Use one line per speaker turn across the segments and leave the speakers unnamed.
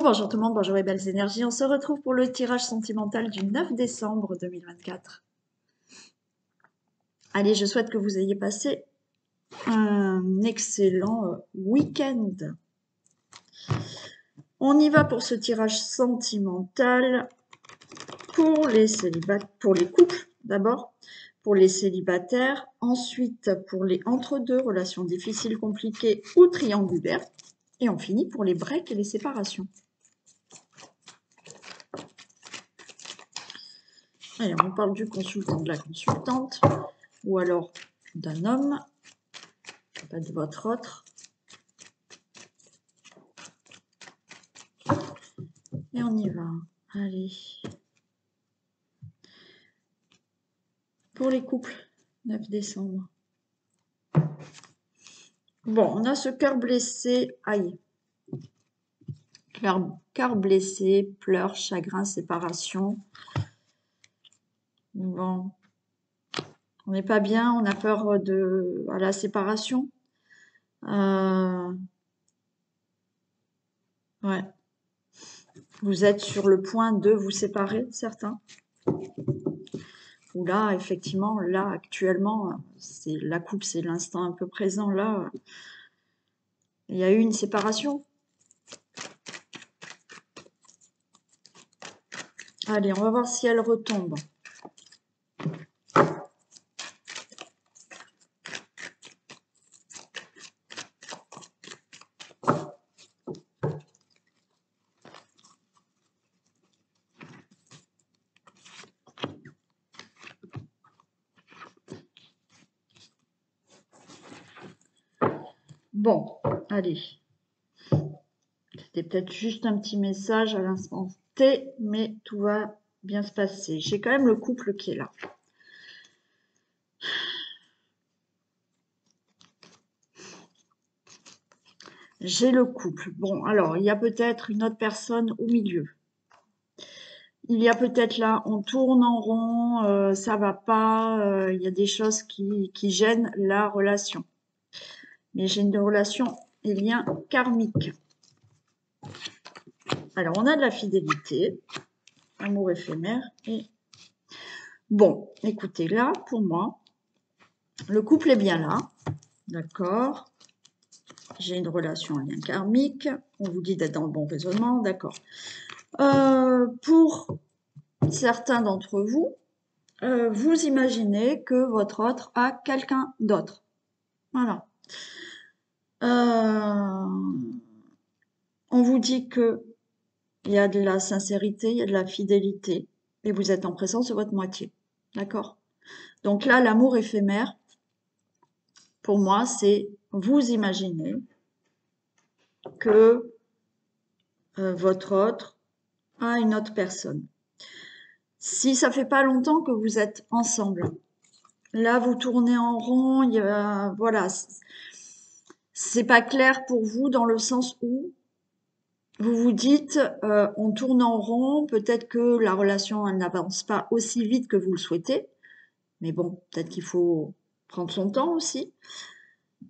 Bonjour tout le monde, bonjour et belles énergies. On se retrouve pour le tirage sentimental du 9 décembre 2024. Allez, je souhaite que vous ayez passé un excellent week-end. On y va pour ce tirage sentimental pour les pour les couples d'abord, pour les célibataires, ensuite pour les entre-deux, relations difficiles, compliquées ou triangulaires, et on finit pour les breaks et les séparations. Allez, on parle du consultant, de la consultante, ou alors d'un homme, pas de votre autre. Et on y va. Allez. Pour les couples, 9 décembre. Bon, on a ce cœur blessé. Aïe. Cœur blessé, pleurs, chagrin, séparation. Bon. On n'est pas bien, on a peur à la séparation. Ouais. Vous êtes sur le point de vous séparer, certains. Ou là, effectivement, là, actuellement, c'est la coupe, c'est l'instant un peu présent. Là, il y a eu une séparation. Allez, on va voir si elle retombe. Bon, allez. C'était peut-être juste un petit message à l'instant T, mais tout va bien se passer. J'ai quand même le couple qui est là. J'ai le couple. Bon, alors, il y a peut-être une autre personne au milieu. Il y a peut-être là, on tourne en rond, ça va pas, il y a des choses qui gênent la relation. Mais j'ai une relation et lien karmique. Alors, on a de la fidélité, amour éphémère et... Bon, écoutez, là, pour moi, le couple est bien là, d'accord. J'ai une relation en lien karmique, on vous dit d'être dans le bon raisonnement, d'accord. Pour certains d'entre vous, vous imaginez que votre autre a quelqu'un d'autre. Voilà. On vous dit que il y a de la sincérité, il y a de la fidélité, et vous êtes en présence de votre moitié. D'accord? Donc là, l'amour éphémère, pour moi, c'est vous imaginez que votre autre a une autre personne. Si ça fait pas longtemps que vous êtes ensemble, là vous tournez en rond, voilà, c'est pas clair pour vous dans le sens où vous vous dites on tourne en rond, peut-être que la relation elle n'avance pas aussi vite que vous le souhaitez, mais bon, peut-être qu'il faut prendre son temps aussi.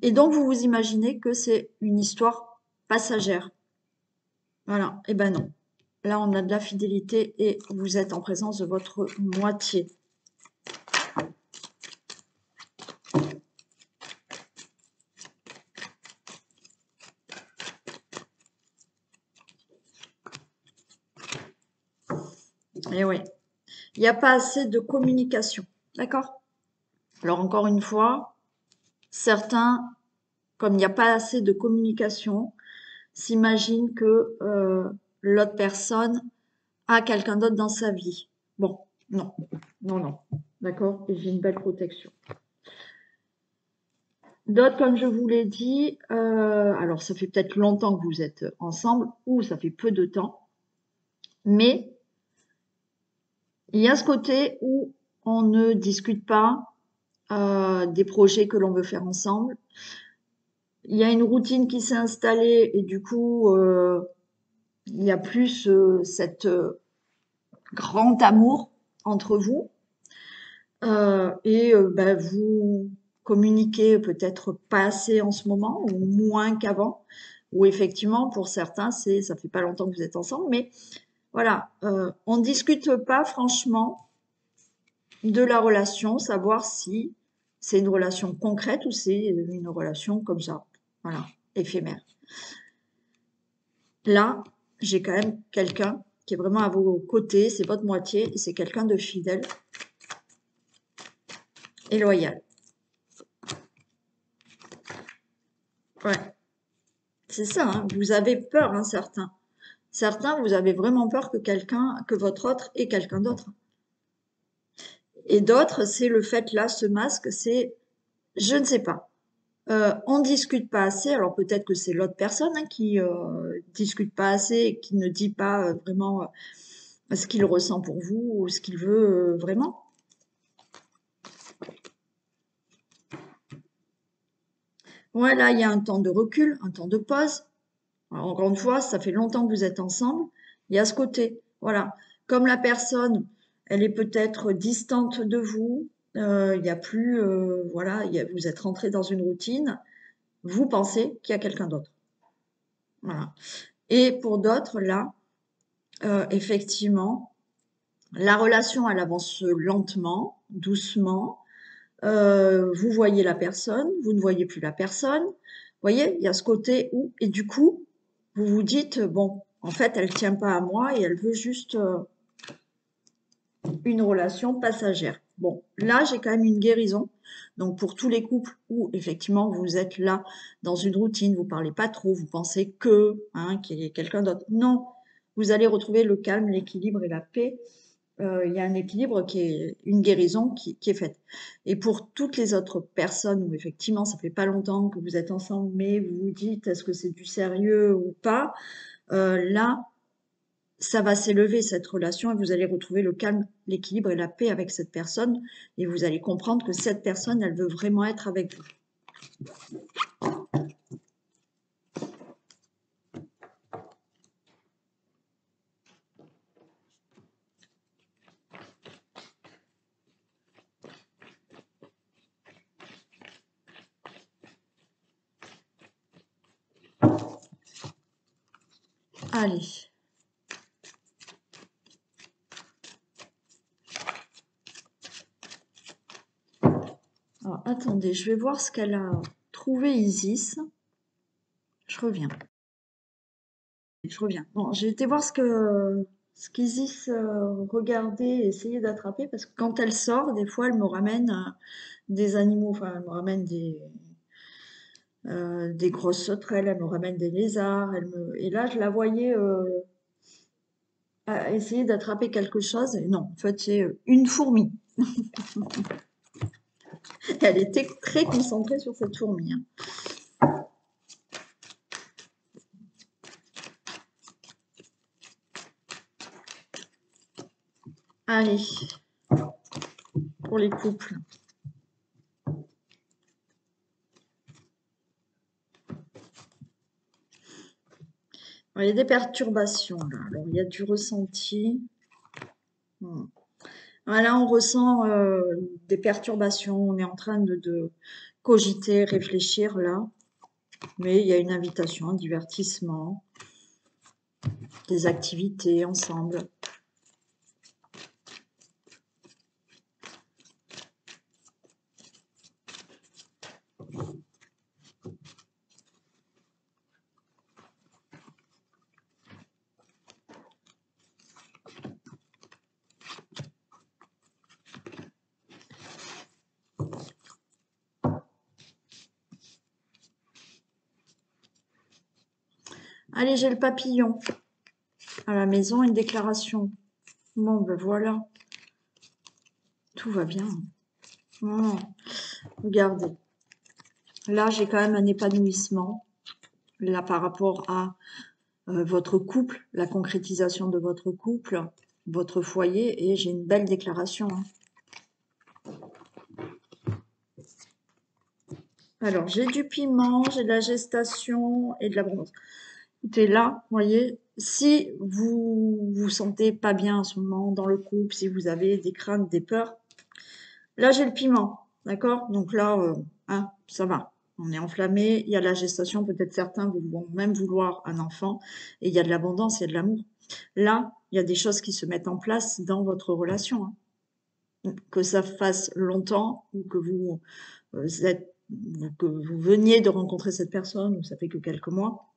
Et donc vous vous imaginez que c'est une histoire passagère. Voilà, et ben non. Là, on a de la fidélité et vous êtes en présence de votre moitié. Et oui, il n'y a pas assez de communication, d'accord? Alors encore une fois, certains, comme il n'y a pas assez de communication, s'imaginent que l'autre personne a quelqu'un d'autre dans sa vie. Bon, non, non, non, d'accord? Et j'ai une belle protection. D'autres, comme je vous l'ai dit, alors ça fait peut-être longtemps que vous êtes ensemble ou ça fait peu de temps, mais il y a ce côté où on ne discute pas des projets que l'on veut faire ensemble. Il y a une routine qui s'est installée et du coup, il y a plus cet grand amour entre vous. Ben, vous communiquez peut-être pas assez en ce moment ou moins qu'avant. Ou effectivement, pour certains, ça fait pas longtemps que vous êtes ensemble, mais voilà, on ne discute pas franchement de la relation, savoir si c'est une relation concrète ou c'est une relation comme ça, voilà, éphémère. Là, j'ai quand même quelqu'un qui est vraiment à vos côtés, c'est votre moitié, et c'est quelqu'un de fidèle et loyal. Ouais, c'est ça, hein, vous avez peur, hein, certains. Certains, vous avez vraiment peur que votre autre ait quelqu'un d'autre. Et d'autres, c'est le fait là, ce masque, c'est je ne sais pas. On discute pas assez. Alors peut-être que c'est l'autre personne hein, qui discute pas assez et qui ne dit pas vraiment ce qu'il ressent pour vous ou ce qu'il veut vraiment. Voilà, il y a un temps de recul, un temps de pause. Alors, encore une fois, ça fait longtemps que vous êtes ensemble. Il y a ce côté, voilà. Comme la personne, elle est peut-être distante de vous, il y a plus, voilà, vous êtes rentré dans une routine. Vous pensez qu'il y a quelqu'un d'autre. Voilà. Et pour d'autres, là, effectivement, la relation, elle avance lentement, doucement. Vous voyez la personne, vous ne voyez plus la personne. Vous voyez, il y a ce côté où, et du coup, vous vous dites, bon, en fait, elle tient pas à moi et elle veut juste une relation passagère. Bon, là, j'ai quand même une guérison. Donc, pour tous les couples où, effectivement, vous êtes là dans une routine, vous parlez pas trop, vous pensez qu'il y ait quelqu'un d'autre. Non, vous allez retrouver le calme, l'équilibre et la paix. Il y a un équilibre qui est une guérison qui est faite. Et pour toutes les autres personnes où, effectivement, ça fait pas longtemps que vous êtes ensemble, mais vous vous dites, est-ce que c'est du sérieux ou pas? Là, ça va s'élever cette relation et vous allez retrouver le calme, l'équilibre et la paix avec cette personne et vous allez comprendre que cette personne, elle veut vraiment être avec vous. Allez. Alors, attendez, je vais voir ce qu'elle a trouvé Isis. Je reviens. Je reviens. Bon, j'ai été voir ce qu'Isis regardait et essayait d'attraper parce que quand elle sort, des fois, elle me ramène des animaux, enfin, elle me ramène des grosses sauterelles, elle me ramène des lézards, et là, je la voyais essayer d'attraper quelque chose. Et non, en fait, c'est une fourmi. Elle était très concentrée sur cette fourmi. Hein. Allez, pour les couples. Alors, il y a des perturbations là. Alors, il y a du ressenti. Là, on ressent des perturbations. On est en train de cogiter, réfléchir là. Mais il y a une invitation, un divertissement, des activités ensemble. Allez, j'ai le papillon. À la maison, une déclaration. Bon, ben voilà. Tout va bien. Oh, regardez. Là, j'ai quand même un épanouissement. Là, par rapport à votre couple, la concrétisation de votre couple, votre foyer, et j'ai une belle déclaration. Hein. Alors, j'ai du piment, j'ai de la gestation et de la bronze. Écoutez, là, vous voyez, si vous vous sentez pas bien en ce moment dans le couple, si vous avez des craintes, des peurs, là, j'ai le piment, d'accord? Donc là, hein, ça va. On est enflammé, il y a la gestation, peut-être certains vont même vouloir un enfant, et il y a de l'abondance, il y a de l'amour. Là, il y a des choses qui se mettent en place dans votre relation, hein. Que ça fasse longtemps ou que que vous veniez de rencontrer cette personne ou ça fait que quelques mois,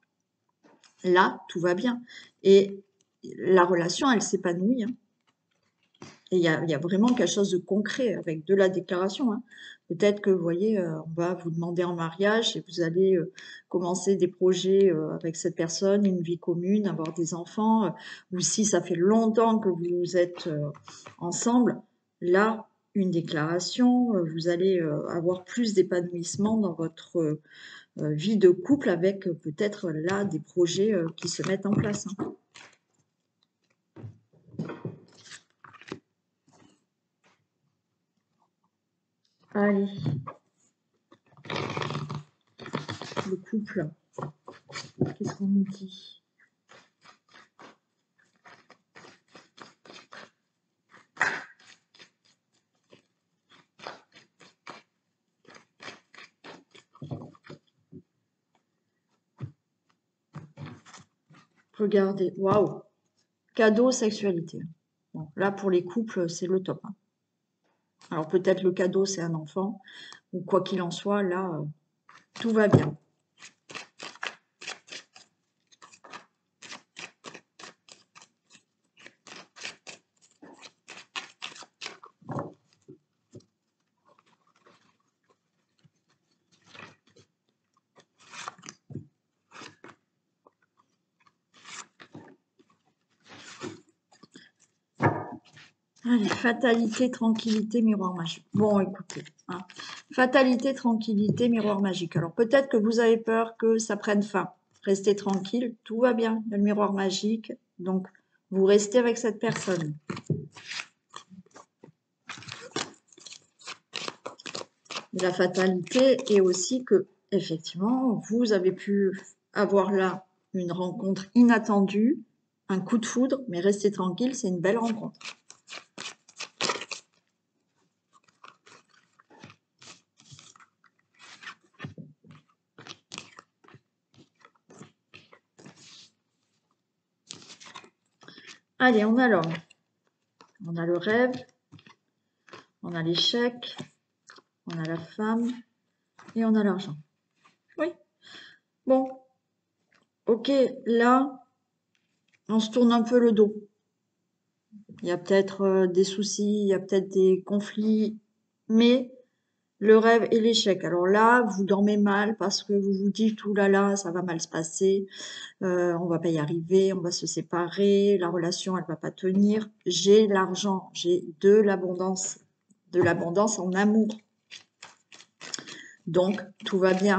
là, tout va bien. Et la relation, elle s'épanouit, hein. Et il y a vraiment quelque chose de concret avec de la déclaration, hein. Peut-être que, vous voyez, on va vous demander en mariage et vous allez commencer des projets avec cette personne, une vie commune, avoir des enfants, ou si ça fait longtemps que vous êtes ensemble, là, une déclaration, vous allez avoir plus d'épanouissement dans votre vie de couple avec peut-être là des projets qui se mettent en place, hein. Allez, le couple, qu'est-ce qu'on nous dit? Regardez, waouh, cadeau, sexualité. Bon, là, pour les couples, c'est le top, hein. Alors peut-être le cadeau, c'est un enfant, ou quoi qu'il en soit, là, tout va bien. Allez, fatalité, tranquillité, miroir magique. Bon, écoutez, hein. Fatalité, tranquillité, miroir magique. Alors peut-être que vous avez peur que ça prenne fin. Restez tranquille, tout va bien. Il y a le miroir magique, donc vous restez avec cette personne. La fatalité est aussi que, effectivement, vous avez pu avoir là une rencontre inattendue, un coup de foudre, mais restez tranquille, c'est une belle rencontre. Allez, on a l'homme, on a le rêve, on a l'échec, on a la femme et on a l'argent. Oui, bon, ok, là, on se tourne un peu le dos. Il y a peut-être des soucis, il y a peut-être des conflits, mais le rêve et l'échec. Alors là, vous dormez mal parce que vous vous dites, ouh là là, ça va mal se passer, on va pas y arriver, on va se séparer, la relation, elle va pas tenir. J'ai l'argent, j'ai de l'abondance en amour. Donc, tout va bien.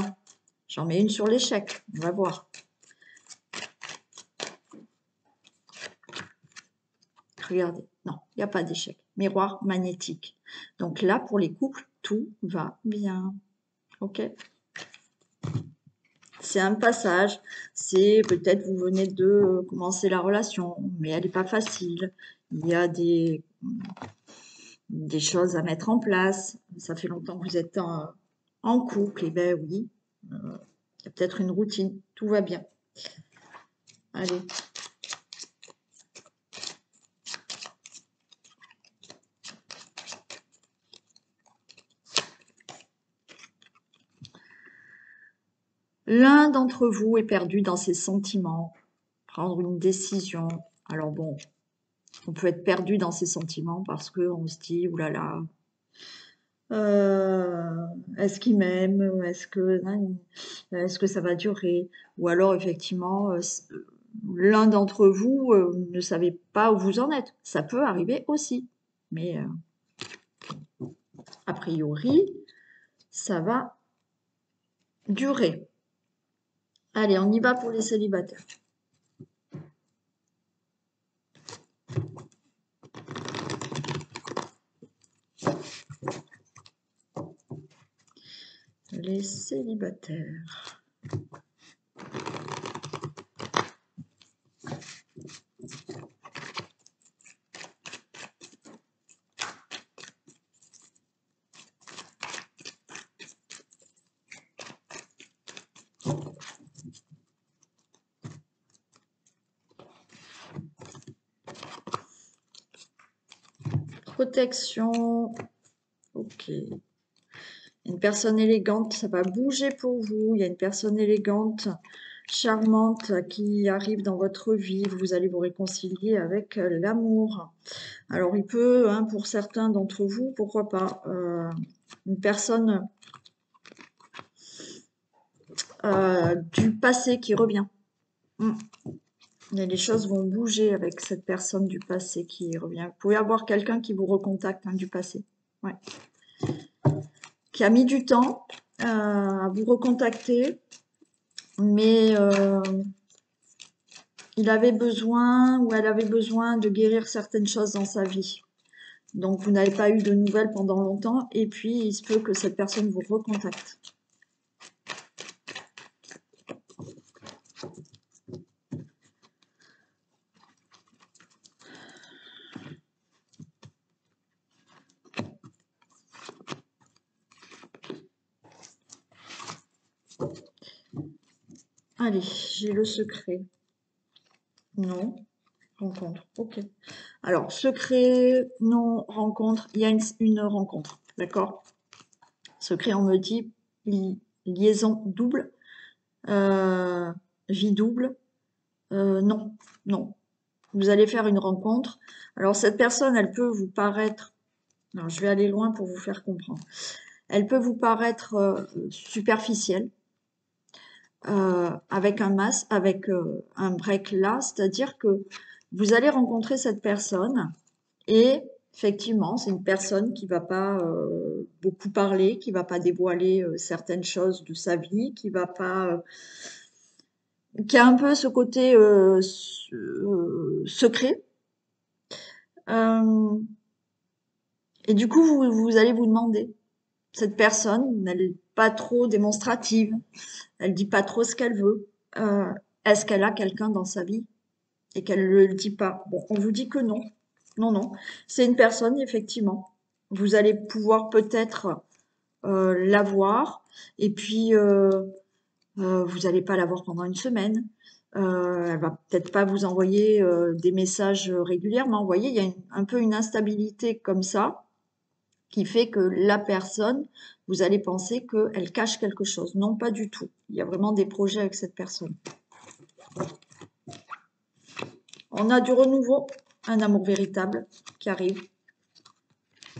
J'en mets une sur l'échec, on va voir. Regardez, non, il n'y a pas d'échec. Miroir magnétique. Donc là, pour les couples, tout va bien. Ok? C'est un passage, c'est peut-être vous venez de commencer la relation, mais elle n'est pas facile. Il y a des choses à mettre en place. Ça fait longtemps que vous êtes en couple, et ben oui, il y a peut-être une routine, tout va bien. Allez. L'un d'entre vous est perdu dans ses sentiments, prendre une décision. Alors bon, on peut être perdu dans ses sentiments parce qu'on se dit, oulala, est-ce qu'il m'aime? Est-ce que ça va durer? Ou alors effectivement, l'un d'entre vous ne savez pas où vous en êtes. Ça peut arriver aussi. Mais a priori, ça va durer. Allez, on y va pour les célibataires. Les célibataires. protection. Ok. Une personne élégante, ça va bouger pour vous. Il y a une personne élégante, charmante qui arrive dans votre vie. Vous allez vous réconcilier avec l'amour. Alors, il peut, hein, pour certains d'entre vous, pourquoi pas, une personne du passé qui revient. Et les choses vont bouger avec cette personne du passé qui revient. Vous pouvez avoir quelqu'un qui vous recontacte, hein, du passé. Ouais. Qui a mis du temps à vous recontacter, mais il avait besoin ou elle avait besoin de guérir certaines choses dans sa vie. Donc, vous n'avez pas eu de nouvelles pendant longtemps, et puis il se peut que cette personne vous recontacte. Allez, j'ai le secret. Non, rencontre, ok. Alors, secret, non, rencontre, il y a une rencontre, d'accord? Secret, on me dit liaison double, vie double, non, non. Vous allez faire une rencontre. Alors, cette personne, elle peut vous paraître, alors je vais aller loin pour vous faire comprendre. Elle peut vous paraître superficielle, avec un masque, avec un break là, c'est-à-dire que vous allez rencontrer cette personne et effectivement, c'est une personne qui va pas beaucoup parler, qui va pas dévoiler certaines choses de sa vie, qui va pas, qui a un peu ce côté secret. Et du coup, vous allez vous demander, cette personne, elle n'est pas trop démonstrative, elle dit pas trop ce qu'elle veut. Est-ce qu'elle a quelqu'un dans sa vie et qu'elle ne le dit pas? Bon, on vous dit que non. Non, non. C'est une personne, effectivement. Vous allez pouvoir peut-être la voir et puis vous n'allez pas la voir pendant une semaine. Elle va peut-être pas vous envoyer des messages régulièrement. Vous voyez, il y a un peu une instabilité comme ça qui fait que la personne, vous allez penser qu'elle cache quelque chose. Non, pas du tout. Il y a vraiment des projets avec cette personne. On a du renouveau, un amour véritable qui arrive.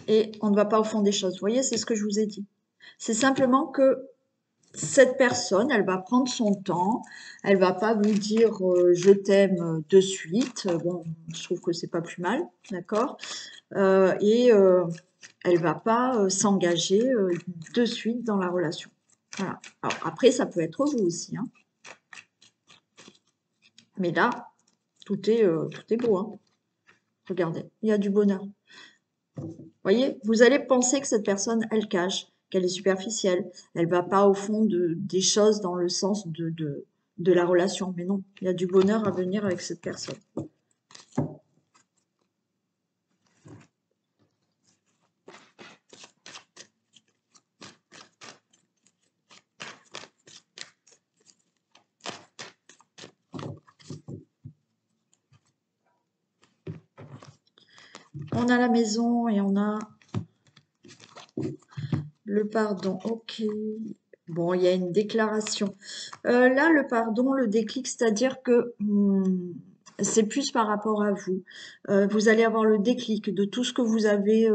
Et on ne va pas au fond des choses. Vous voyez, c'est ce que je vous ai dit. C'est simplement que cette personne, elle va prendre son temps, elle va pas vous dire je t'aime de suite. Bon, je trouve que c'est pas plus mal, d'accord. Et elle va pas s'engager de suite dans la relation. Voilà. Alors, après, ça peut être vous aussi, hein. Mais là, tout est beau, hein. Regardez, il y a du bonheur. Voyez, vous allez penser que cette personne, elle cache, qu'elle est superficielle, elle va pas au fond des choses dans le sens de la relation. Mais non, il y a du bonheur à venir avec cette personne. On a la maison et on a le pardon. Ok. Bon, il y a une déclaration. Là, le pardon, le déclic, c'est-à-dire que c'est plus par rapport à vous. Vous allez avoir le déclic de tout ce que vous avez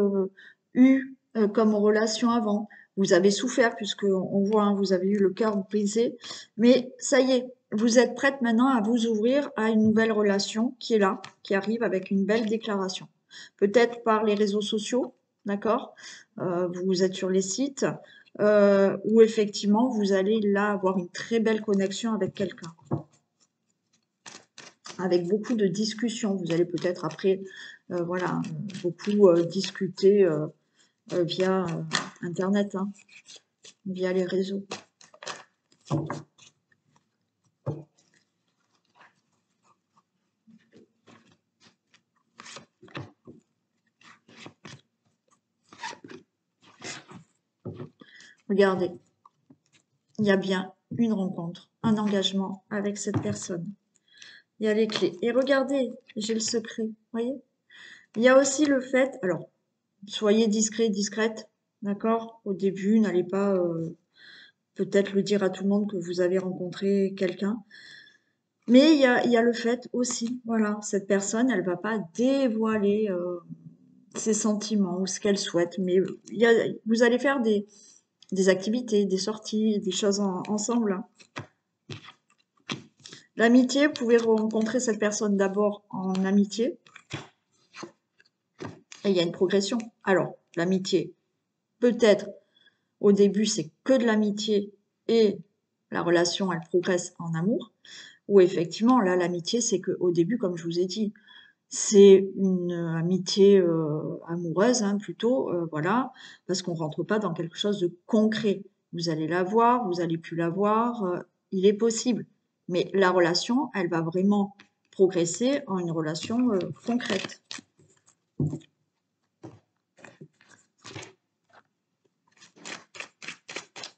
eu comme relation avant. Vous avez souffert puisque on voit, hein, vous avez eu le cœur brisé. Mais ça y est, vous êtes prête maintenant à vous ouvrir à une nouvelle relation qui est là, qui arrive avec une belle déclaration. Peut-être par les réseaux sociaux, d'accord? Vous êtes sur les sites où effectivement vous allez là avoir une très belle connexion avec quelqu'un, avec beaucoup de discussions. Vous allez peut-être après, voilà, beaucoup discuter via Internet, hein, via les réseaux. Regardez, il y a bien une rencontre, un engagement avec cette personne. Il y a les clés. Et regardez, j'ai le secret, voyez. Il y a aussi le fait, alors, soyez discret, discrète, d'accord? Au début, n'allez pas peut-être le dire à tout le monde que vous avez rencontré quelqu'un. Mais il y a le fait aussi, voilà, cette personne, elle va pas dévoiler ses sentiments ou ce qu'elle souhaite, mais vous allez faire des activités, des sorties, des choses ensemble, hein. L'amitié, vous pouvez rencontrer cette personne d'abord en amitié, et il y a une progression. Alors, l'amitié, peut-être au début, c'est que de l'amitié et la relation, elle progresse en amour. Ou effectivement, là, l'amitié, c'est qu'au début, comme je vous ai dit, c'est une amitié amoureuse, hein, plutôt, voilà, parce qu'on rentre pas dans quelque chose de concret. Vous allez la voir, vous allez plus la voir, il est possible. Mais la relation, elle va vraiment progresser en une relation concrète.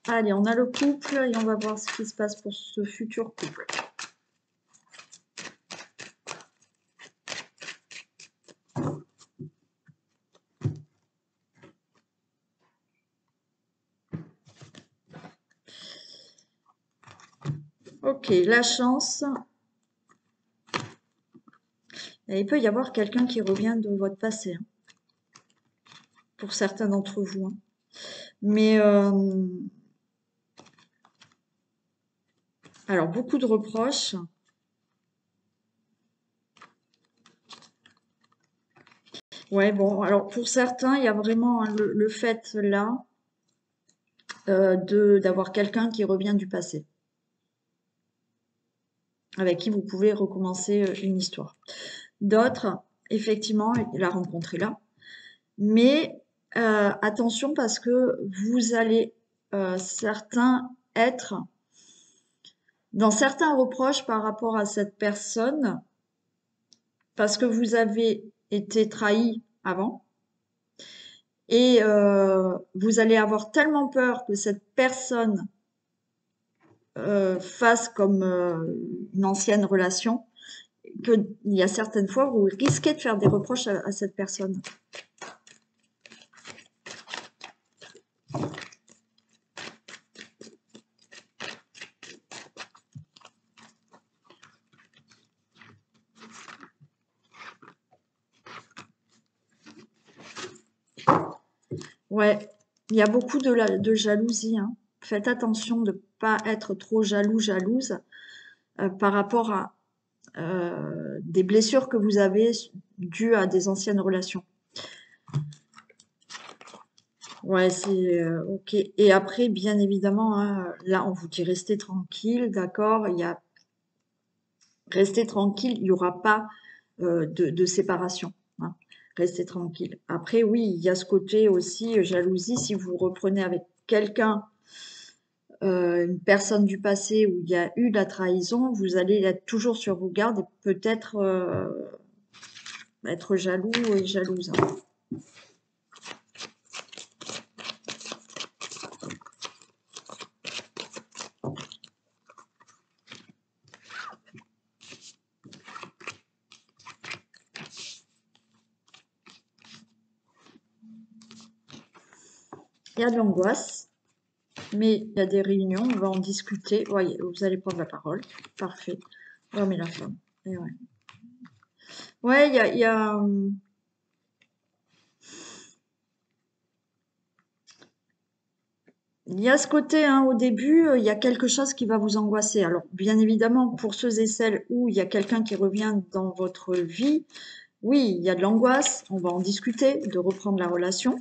Allez, on a le couple et on va voir ce qui se passe pour ce futur couple. Ok, la chance. Et il peut y avoir quelqu'un qui revient de votre passé, hein, pour certains d'entre vous, hein. Mais alors, beaucoup de reproches. Ouais, bon, alors pour certains, il y a vraiment hein, le fait là d'avoir quelqu'un qui revient du passé, avec qui vous pouvez recommencer une histoire. D'autres, effectivement, la rencontre est là, mais attention parce que vous allez certains être dans certains reproches par rapport à cette personne parce que vous avez été trahi avant et vous allez avoir tellement peur que cette personne fasse comme une ancienne relation qu'il y a certaines fois où vous risquez de faire des reproches à cette personne. Ouais, il y a beaucoup de jalousie, hein. Faites attention de ne pas être trop jaloux, jalouse par rapport à des blessures que vous avez dues à des anciennes relations. Ouais, c'est ok. Et après, bien évidemment, hein, là, on vous dit restez tranquille, d'accord? Restez tranquille, il n'y aura pas de séparation, hein. Restez tranquille. Après, oui, il y a ce côté aussi jalousie. Si vous reprenez avec quelqu'un, une personne du passé où il y a eu de la trahison, vous allez être toujours sur vos gardes et peut-être être jaloux et jalouse, hein. Il y a de l'angoisse, mais il y a des réunions, on va en discuter. Voyez, vous allez prendre la parole. Parfait. L'homme et la femme. Et ouais. Ouais, il y a ce côté, hein, au début, il y a quelque chose qui va vous angoisser. Alors, bien évidemment, pour ceux et celles où il y a quelqu'un qui revient dans votre vie, oui, il y a de l'angoisse, on va en discuter, de reprendre la relation.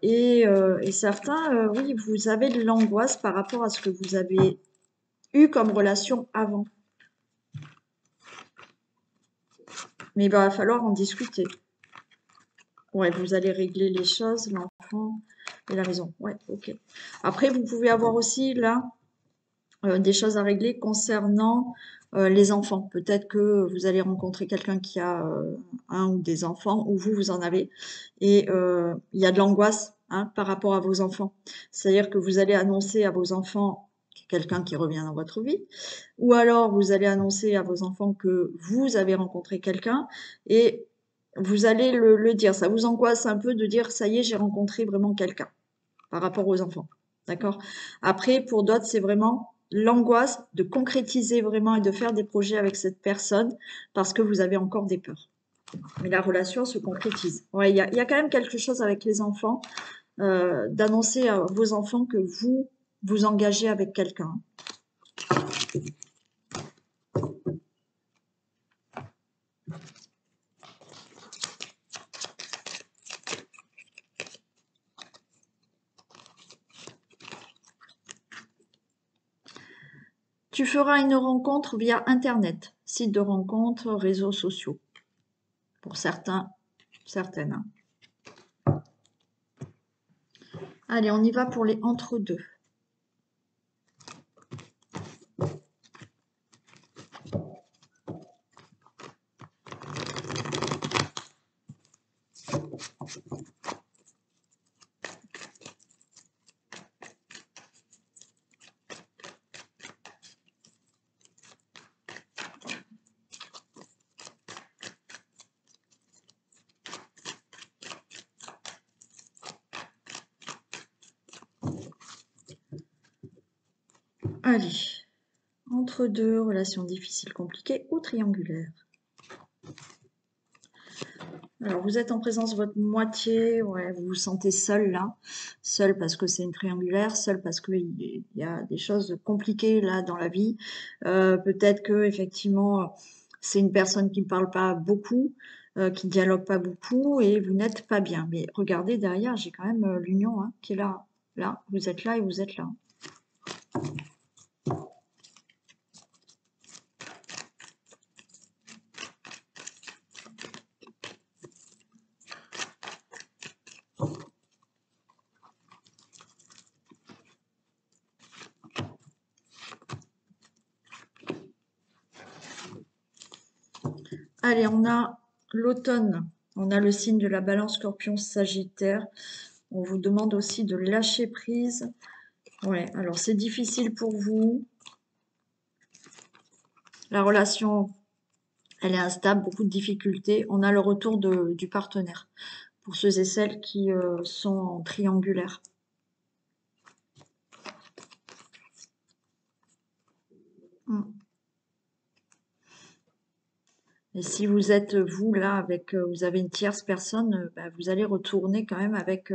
Et certains, oui, vous avez de l'angoisse par rapport à ce que vous avez eu comme relation avant. Mais il va falloir en discuter. Ouais, vous allez régler les choses, l'enfant et la maison. Ouais, ok. Après, vous pouvez avoir aussi là des choses à régler concernant les enfants. Peut-être que vous allez rencontrer quelqu'un qui a un ou des enfants, ou vous en avez, et il y a de l'angoisse hein, par rapport à vos enfants. C'est-à-dire que vous allez annoncer à vos enfants quelqu'un qui revient dans votre vie, ou alors vous allez annoncer à vos enfants que vous avez rencontré quelqu'un, et vous allez le dire. Ça vous angoisse un peu de dire, ça y est, j'ai rencontré vraiment quelqu'un par rapport aux enfants. D'accord? Après, pour d'autres, c'est vraiment l'angoisse de concrétiser vraiment et de faire des projets avec cette personne parce que vous avez encore des peurs. Mais la relation se concrétise. Ouais, il y a quand même quelque chose avec les enfants, d'annoncer à vos enfants que vous vous engagez avec quelqu'un. Tu feras une rencontre via Internet, site de rencontre, réseaux sociaux. Pour certains, certaines. Hein. Allez, on y va pour les entre-deux. Allez, entre deux, relations difficiles, compliquées ou triangulaires. Alors, vous êtes en présence de votre moitié, ouais, vous vous sentez seul là, seul parce que c'est une triangulaire, seul parce qu'il y a des choses compliquées là dans la vie. Peut-être que effectivement, c'est une personne qui ne parle pas beaucoup, qui ne dialogue pas beaucoup et vous n'êtes pas bien. Mais regardez derrière, j'ai quand même l'union hein, qui est là. Là, vous êtes là et vous êtes là. Allez, on a l'automne. On a le signe de la balance scorpion sagittaire. On vous demande aussi de lâcher prise. Ouais, alors c'est difficile pour vous. La relation, elle est instable, beaucoup de difficultés. On a le retour du partenaire pour ceux et celles qui sont en triangulaire. Et si vous êtes vous là avec, vous avez une tierce personne, bah, vous allez retourner quand même avec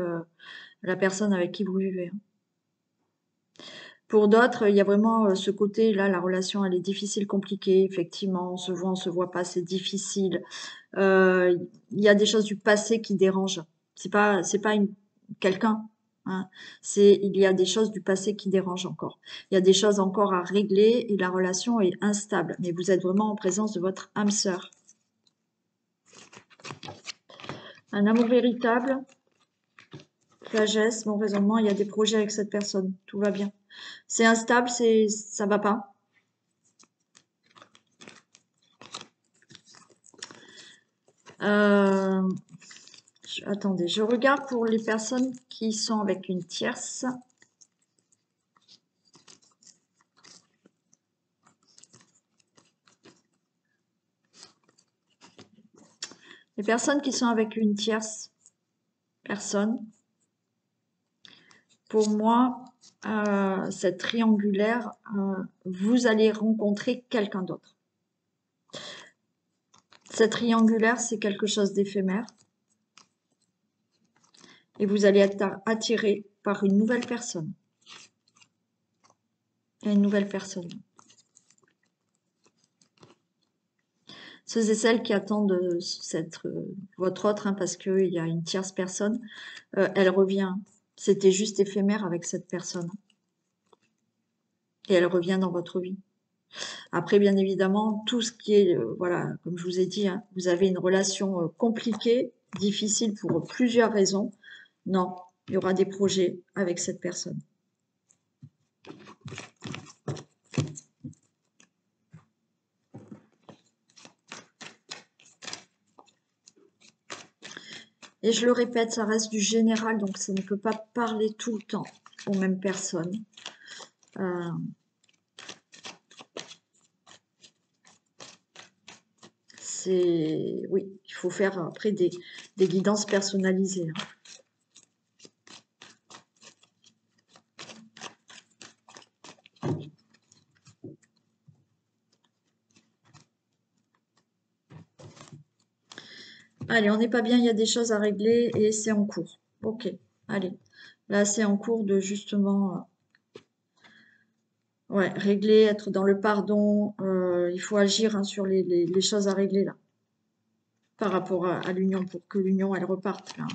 la personne avec qui vous vivez. Hein. Pour d'autres, il y a vraiment ce côté-là, la relation, elle est difficile, compliquée, effectivement, on se voit pas, c'est difficile. Il y a des choses du passé qui dérangent. C'est pas quelqu'un, hein. Il y a des choses du passé qui dérangent encore. Il y a des choses encore à régler et la relation est instable. Mais vous êtes vraiment en présence de votre âme sœur. Un amour véritable, sagesse, bon raisonnement, il y a des projets avec cette personne, tout va bien. C'est instable, ça va pas. Attendez, je regarde pour les personnes qui sont avec une tierce. Les personnes qui sont avec une tierce personne, pour moi, cette triangulaire, vous allez rencontrer quelqu'un d'autre. Cette triangulaire, c'est quelque chose d'éphémère. Et vous allez être attiré par une nouvelle personne. Et une nouvelle personne. Ceux et celles qui attendent votre autre, hein, parce qu'il y a une tierce personne, elle revient. C'était juste éphémère avec cette personne. Et elle revient dans votre vie. Après, bien évidemment, tout ce qui est, voilà, comme je vous ai dit, hein, vous avez une relation compliquée, difficile pour plusieurs raisons. Non, il y aura des projets avec cette personne. Et je le répète, ça reste du général, donc ça ne peut pas parler tout le temps aux mêmes personnes. Oui, il faut faire après des guidances personnalisées, hein. Allez, on n'est pas bien, il y a des choses à régler et c'est en cours. Ok, allez. Là, c'est en cours de justement ouais, régler, être dans le pardon. Il faut agir, hein, sur les choses à régler là, par rapport à l'union, pour que l'union, elle reparte là.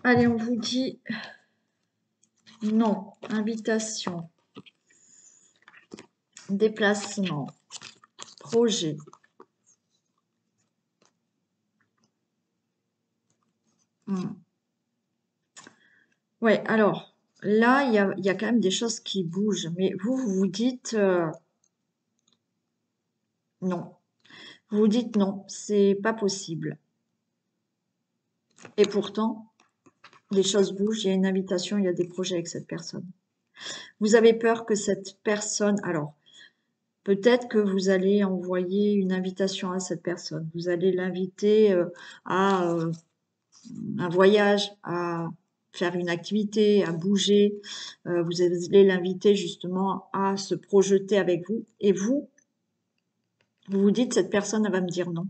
Allez, on vous dit non, invitation, déplacement, projet. Ouais, alors là, il y a quand même des choses qui bougent, mais vous vous dites non. Vous vous dites non, c'est pas possible. Et pourtant, les choses bougent, il y a une invitation, il y a des projets avec cette personne. Vous avez peur que cette personne, alors, peut-être que vous allez envoyer une invitation à cette personne. Vous allez l'inviter à un voyage, à faire une activité, à bouger. Vous allez l'inviter justement à se projeter avec vous. Et vous vous dites, cette personne, elle va me dire non.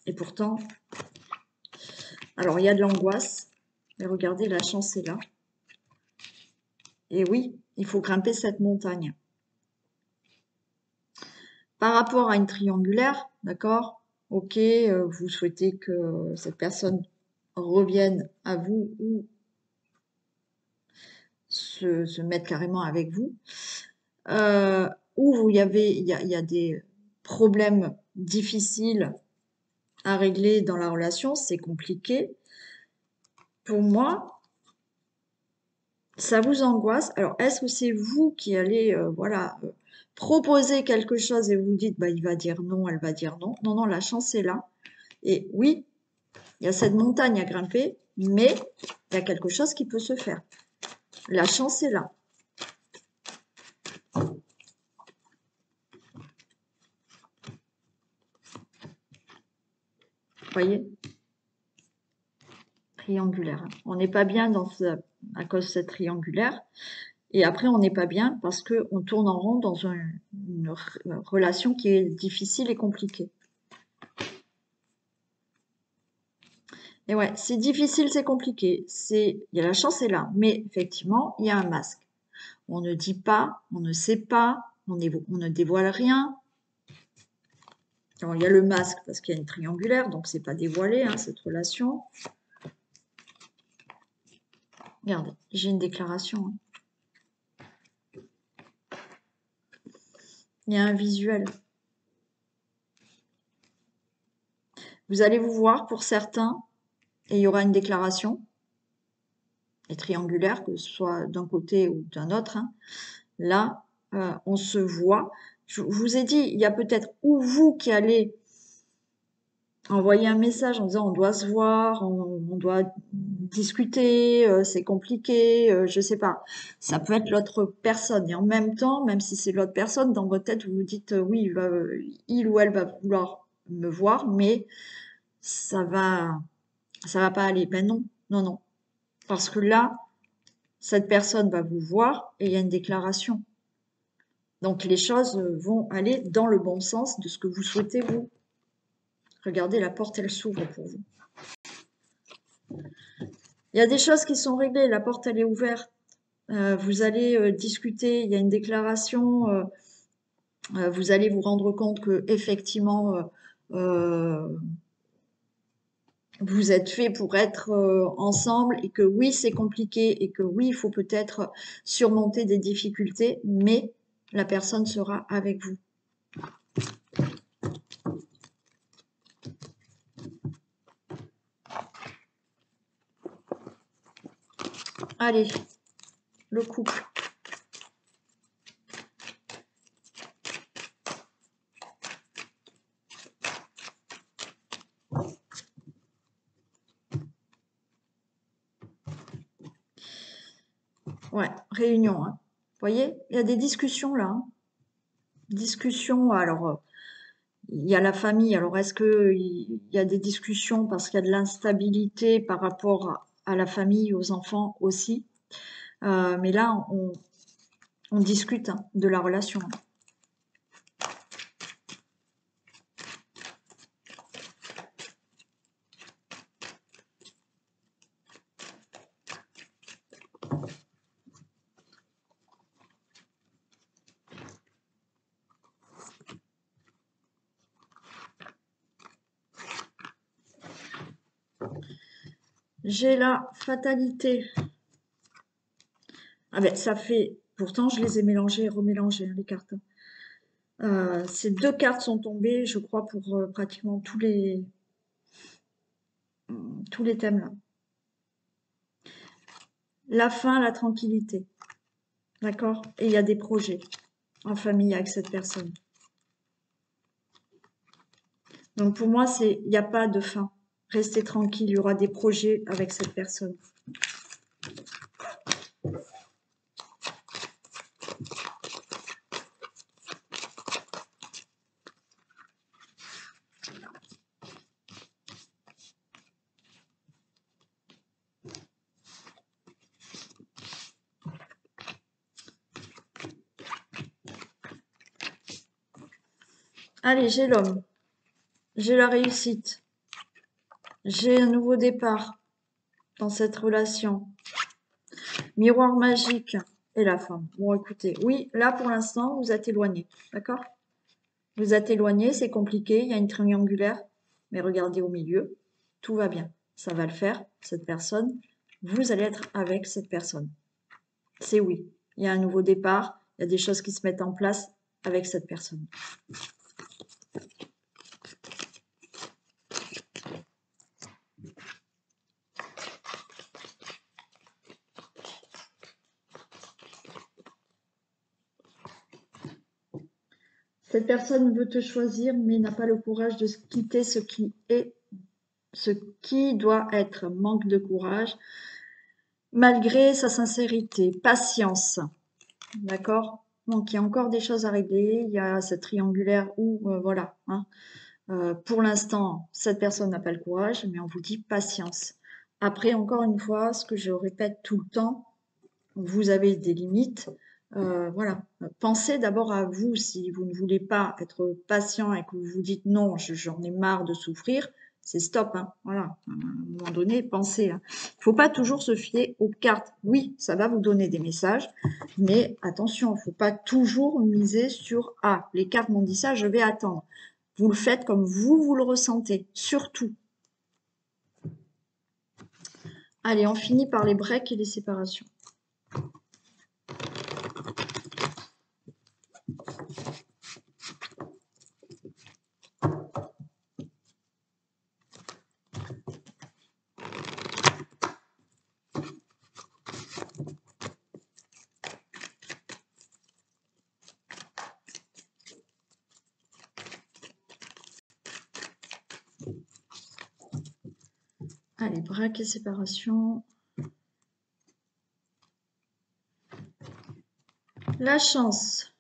Et pourtant, alors il y a de l'angoisse, mais regardez, la chance est là. Et oui, il faut grimper cette montagne. Par rapport à une triangulaire, d'accord? Ok, vous souhaitez que cette personne revienne à vous ou se mette carrément avec vous. Où il y a des problèmes difficiles à régler dans la relation, c'est compliqué. Pour moi, ça vous angoisse. Alors, est-ce que c'est vous qui allez, voilà, proposer quelque chose et vous dites, bah, il va dire non, elle va dire non. Non, non, la chance est là. Et oui, il y a cette montagne à grimper, mais il y a quelque chose qui peut se faire. La chance est là. Voyez? Triangulaire. On n'est pas bien à cause de cette triangulaire. Et après, on n'est pas bien parce qu'on tourne en rond dans une relation qui est difficile et compliquée. Et ouais, c'est difficile, c'est compliqué. Il y a la chance est là, mais effectivement, il y a un masque. On ne dit pas, on ne sait pas, on ne dévoile rien. Alors, il y a le masque parce qu'il y a une triangulaire, donc c'est pas dévoilé, hein, cette relation. Regardez, j'ai une déclaration, hein. Il y a un visuel. Vous allez vous voir pour certains, et il y aura une déclaration, et triangulaire, que ce soit d'un côté ou d'un autre, hein. Là, on se voit. Je vous ai dit, il y a peut-être ou vous qui allez envoyer un message en disant on doit se voir, on doit discuter, c'est compliqué, je sais pas. Ça peut être l'autre personne. Et en même temps, même si c'est l'autre personne, dans votre tête, vous vous dites oui, il ou elle va vouloir me voir, mais ça va pas aller. Ben non, non, non. Parce que là, cette personne va vous voir et il y a une déclaration. Donc les choses vont aller dans le bon sens de ce que vous souhaitez vous. Regardez, la porte, elle s'ouvre pour vous. Il y a des choses qui sont réglées, la porte, elle est ouverte. Vous allez discuter, il y a une déclaration, vous allez vous rendre compte que effectivement vous êtes fait pour être ensemble et que oui, c'est compliqué et que oui, il faut peut-être surmonter des difficultés, mais la personne sera avec vous. Allez, le couple. Ouais, réunion. Hein. Vous voyez, il y a des discussions là. Hein. Discussions, alors il y a la famille. Alors est-ce qu'il y a des discussions parce qu'il y a de l'instabilité par rapport à la famille, aux enfants aussi. Mais là, on discute hein, de la relation. J'ai la fatalité. Ah ben, ça fait... Pourtant, je les ai mélangées et remélangées, hein, les cartes. Ces deux cartes sont tombées, je crois, pour pratiquement tous les thèmes là. La fin, la tranquillité. D'accord? Et il y a des projets en famille avec cette personne. Donc pour moi, il n'y a pas de fin. Restez tranquille, il y aura des projets avec cette personne. Allez, j'ai l'homme. J'ai la réussite. J'ai un nouveau départ dans cette relation. Miroir magique et la femme. Bon, écoutez, oui, là pour l'instant, vous êtes éloigné, d'accord? Vous êtes éloigné, c'est compliqué, il y a une triangulaire, mais regardez au milieu, tout va bien. Ça va le faire, cette personne. Vous allez être avec cette personne. C'est oui. Il y a un nouveau départ, il y a des choses qui se mettent en place avec cette personne. Cette personne veut te choisir, mais n'a pas le courage de quitter ce qui doit être. Manque de courage, malgré sa sincérité, patience. D'accord? Donc, il y a encore des choses à régler. Il y a cette triangulaire où, voilà. Hein, pour l'instant, cette personne n'a pas le courage, mais on vous dit patience. Après, encore une fois, ce que je répète tout le temps, vous avez des limites. Voilà. Pensez d'abord à vous. Si vous ne voulez pas être patient et que vous vous dites non, j'en ai marre de souffrir, c'est stop. Hein. Voilà. À un moment donné, pensez. Hein. Il ne faut pas toujours se fier aux cartes. Oui, ça va vous donner des messages, mais attention, il ne faut pas toujours miser sur ah, les cartes m'ont dit ça, je vais attendre. Vous le faites comme vous le ressentez, surtout. Allez, on finit par les breaks et les séparations. Allez, break et séparation. La chance.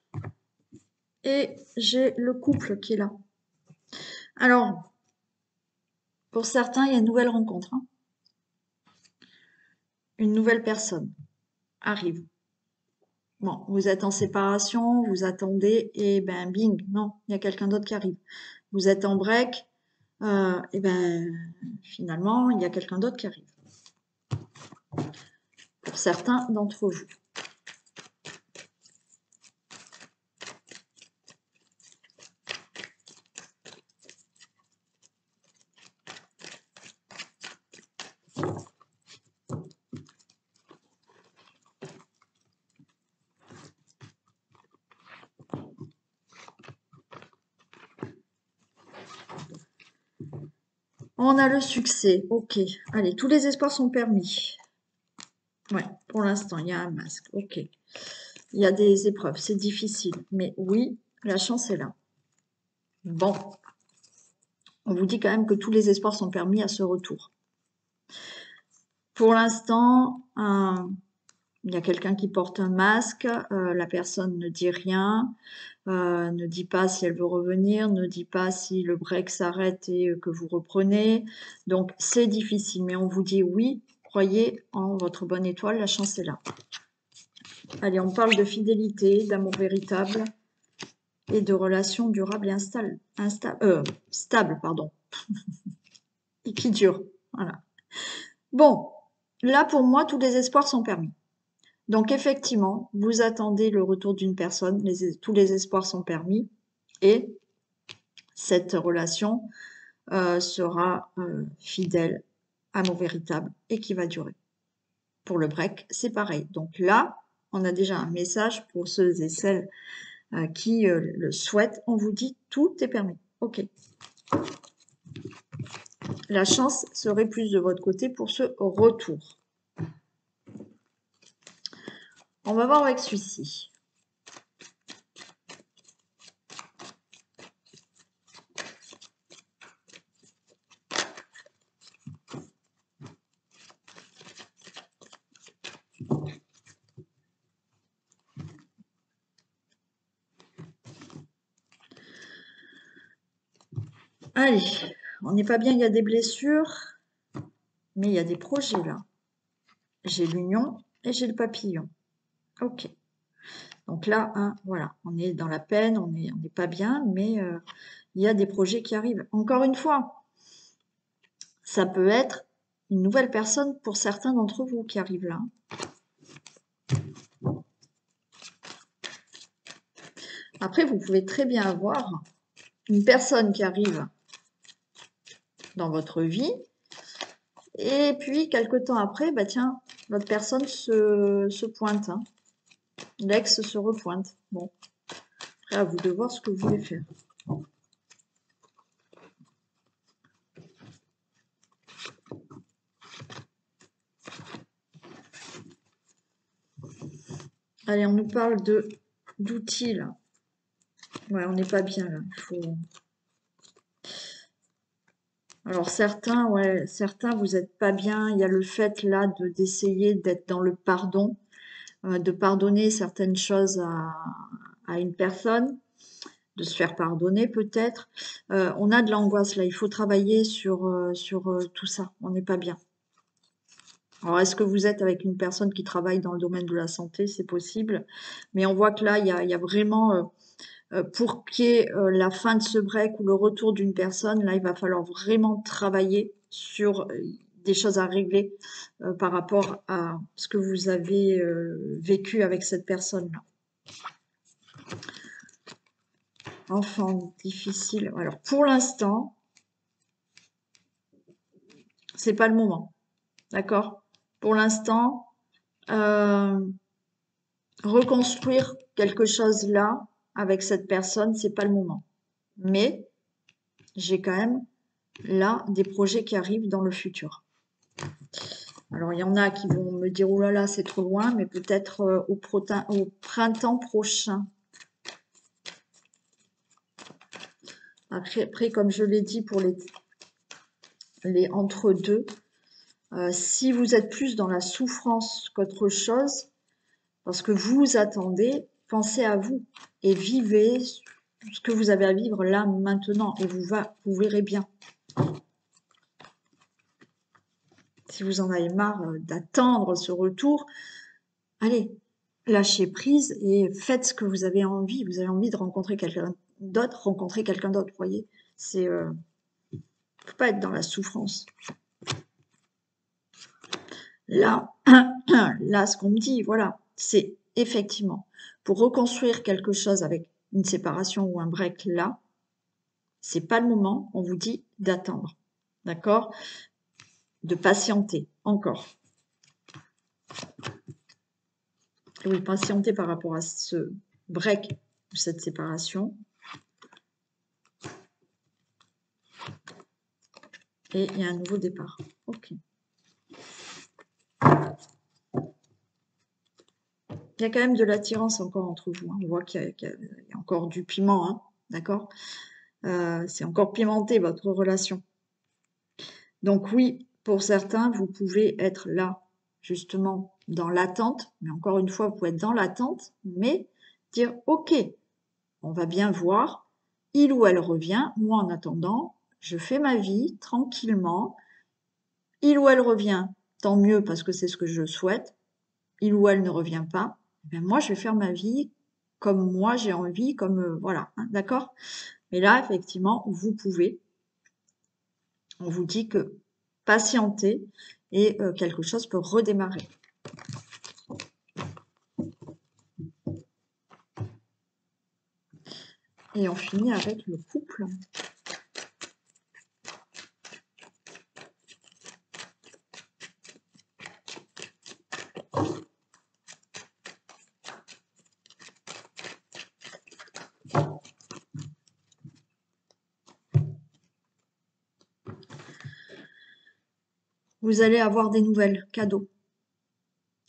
Et j'ai le couple qui est là. Alors, pour certains, il y a une nouvelle rencontre. Hein. Une nouvelle personne arrive. Bon, vous êtes en séparation, vous attendez, et ben bing, non, il y a quelqu'un d'autre qui arrive. Vous êtes en break, et ben finalement, il y a quelqu'un d'autre qui arrive. Pour certains d'entre vous. On a le succès, ok. Allez, tous les espoirs sont permis. Ouais, Pour l'instant, il y a un masque. Ok. Il y a des épreuves. C'est difficile. Mais oui, la chance est là. Bon. On vous dit quand même que tous les espoirs sont permis à ce retour. Pour l'instant, il y a quelqu'un qui porte un masque. La personne ne dit rien. Ne dit pas si elle veut revenir, ne dit pas si le break s'arrête et que vous reprenez. Donc c'est difficile, mais on vous dit oui, croyez en votre bonne étoile, la chance est là. Allez, on parle de fidélité, d'amour véritable et de relations durables et stables, pardon, et qui durent. Voilà. Bon, là pour moi, tous les espoirs sont permis. Donc effectivement, vous attendez le retour d'une personne, tous les espoirs sont permis et cette relation sera fidèle, amour véritable et qui va durer. Pour le break, c'est pareil. Donc là, on a déjà un message pour ceux et celles qui le souhaitent. On vous dit tout est permis. Ok. La chance serait plus de votre côté pour ce retour. On va voir avec celui-ci. Allez, on n'est pas bien, il y a des blessures, mais il y a des projets là. J'ai l'union et j'ai le papillon. Ok. Donc là, hein, voilà, on est dans la peine, on n'est pas bien, mais il y a des projets qui arrivent. Encore une fois, ça peut être une nouvelle personne pour certains d'entre vous qui arrivent là. Après, vous pouvez très bien avoir une personne qui arrive dans votre vie, et puis, quelque temps après, bah tiens, votre personne se pointe. Hein. L'ex se repointe. Bon, après, à vous de voir ce que vous voulez faire. Allez, on nous parle d'outils, là. Ouais, on n'est pas bien, là. Il faut... Alors certains, ouais, certains, vous n'êtes pas bien. Il y a le fait, là, d'essayer d'être dans le pardon, de pardonner certaines choses à une personne, de se faire pardonner peut-être. On a de l'angoisse, là. Il faut travailler sur tout ça. On n'est pas bien. Alors, est-ce que vous êtes avec une personne qui travaille dans le domaine de la santé? C'est possible. Mais on voit que là, il y a vraiment, pour qu'il y ait la fin de ce break ou le retour d'une personne, là, il va falloir vraiment travailler sur des choses à régler par rapport à ce que vous avez vécu avec cette personne-là. Enfant difficile. Alors, pour l'instant, c'est pas le moment. D'accord? Pour l'instant, reconstruire quelque chose là avec cette personne, c'est pas le moment. Mais j'ai quand même là des projets qui arrivent dans le futur. Alors il y en a qui vont me dire oh là là c'est trop loin, mais peut-être au printemps prochain. Après comme je l'ai dit pour les entre-deux, si vous êtes plus dans la souffrance qu'autre chose, parce que vous attendez, pensez à vous et vivez ce que vous avez à vivre là maintenant et vous verrez bien. Si vous en avez marre d'attendre ce retour, allez, lâchez prise et faites ce que vous avez envie. Vous avez envie de rencontrer quelqu'un d'autre, vous voyez. C'est, faut pas être dans la souffrance. Là, là, ce qu'on me dit, voilà, c'est effectivement pour reconstruire quelque chose avec une séparation ou un break là, c'est pas le moment. On vous dit d'attendre, d'accord, de patienter encore. Oui, patienter par rapport à ce break ou cette séparation. Et il y a un nouveau départ. Ok. Il y a quand même de l'attirance encore entre vous. Hein. On voit qu'il y a encore du piment, hein, d'accord? C'est encore pimenté, votre relation. Donc oui, pour certains, vous pouvez être là, justement, dans l'attente. Mais encore une fois, vous pouvez être dans l'attente, mais dire, OK, on va bien voir, il ou elle revient. Moi, en attendant, je fais ma vie tranquillement. Il ou elle revient, tant mieux parce que c'est ce que je souhaite. Il ou elle ne revient pas, eh bien moi, je vais faire ma vie comme moi j'ai envie, comme voilà, hein, d'accord? Mais là, effectivement, vous pouvez, on vous dit que patienter et quelque chose peut redémarrer. Et on finit avec le couple. Vous allez avoir des nouvelles, cadeaux.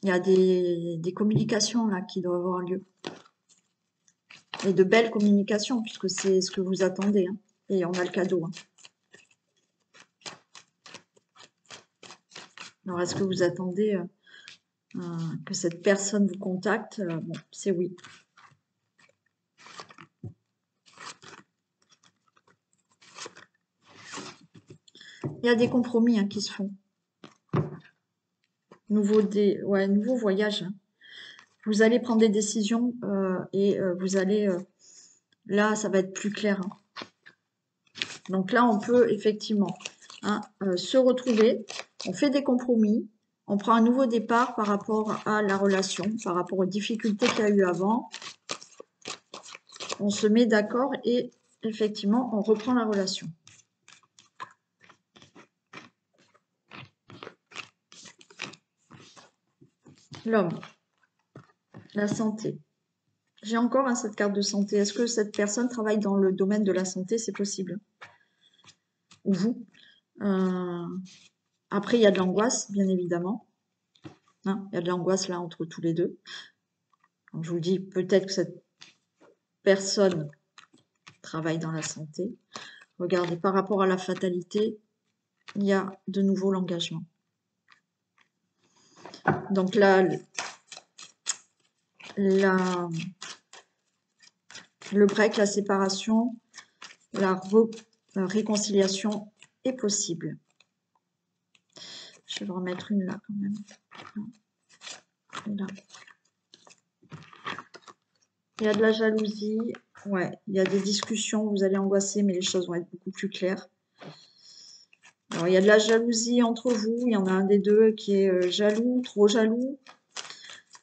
Il y a des communications là qui doivent avoir lieu. Et de belles communications, puisque c'est ce que vous attendez. Hein. Et on a le cadeau. Hein. Alors, est-ce que vous attendez que cette personne vous contacte? Bon, c'est oui. Il y a des compromis hein, qui se font. Nouveau voyage. Hein. Vous allez prendre des décisions et vous allez... là, ça va être plus clair. Hein. Donc là, on peut effectivement hein, se retrouver. On fait des compromis. On prend un nouveau départ par rapport à la relation, par rapport aux difficultés qu'il y a eu avant. On se met d'accord et effectivement, on reprend la relation. L'homme, la santé. J'ai encore hein, cette carte de santé. Est-ce que cette personne travaille dans le domaine de la santé? C'est possible. Ou vous. Après, il y a de l'angoisse, bien évidemment. Hein, il y a de l'angoisse là entre tous les deux. Donc, je vous dis, peut-être que cette personne travaille dans la santé. Regardez, par rapport à la fatalité, il y a de nouveau l'engagement. Donc là, le break, la séparation, la réconciliation est possible. Je vais vous remettre une là quand même. Et là. Il y a de la jalousie. Ouais, il y a des discussions, vous allez angoisser, mais les choses vont être beaucoup plus claires. Alors, il y a de la jalousie entre vous. Il y en a un des deux qui est jaloux, trop jaloux.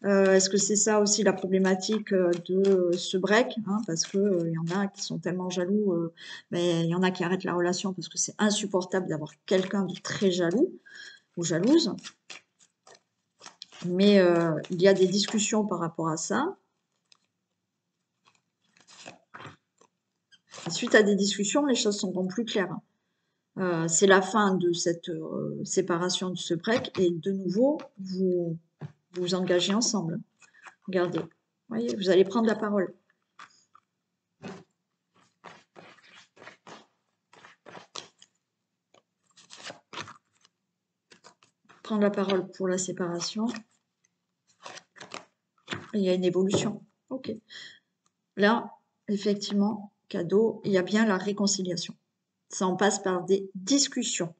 Est-ce que c'est ça aussi la problématique de ce break hein, parce que il y en a qui sont tellement jaloux, mais il y en a qui arrêtent la relation parce que c'est insupportable d'avoir quelqu'un de très jaloux ou jalouse. Mais il y a des discussions par rapport à ça. Et suite à des discussions, les choses sont plus claires. C'est la fin de cette séparation, de ce break, et de nouveau, vous vous engagez ensemble. Regardez, vous voyez, vous allez prendre la parole. Prendre la parole pour la séparation. Il y a une évolution. Ok. Là, effectivement, cadeau, il y a bien la réconciliation. Ça en passe par des discussions.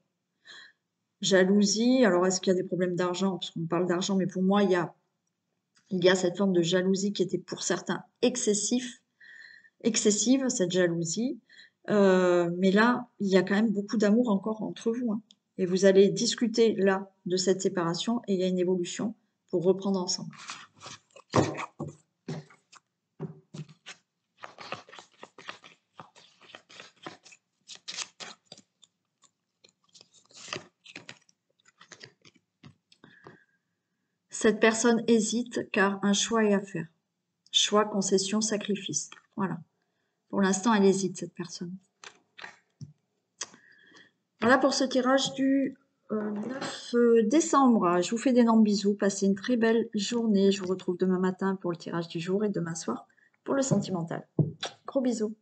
Jalousie, alors est-ce qu'il y a des problèmes d'argent? Parce qu'on parle d'argent, mais pour moi, il y a cette forme de jalousie qui était pour certains excessive, cette jalousie. Mais là, il y a quand même beaucoup d'amour encore entre vous. Hein. Et vous allez discuter là de cette séparation et il y a une évolution pour reprendre ensemble. Cette personne hésite car un choix est à faire. Choix, concession, sacrifice. Voilà. Pour l'instant, elle hésite, cette personne. Voilà pour ce tirage du 9 décembre. Je vous fais d'énormes bisous. Passez une très belle journée. Je vous retrouve demain matin pour le tirage du jour et demain soir pour le sentimental. Gros bisous.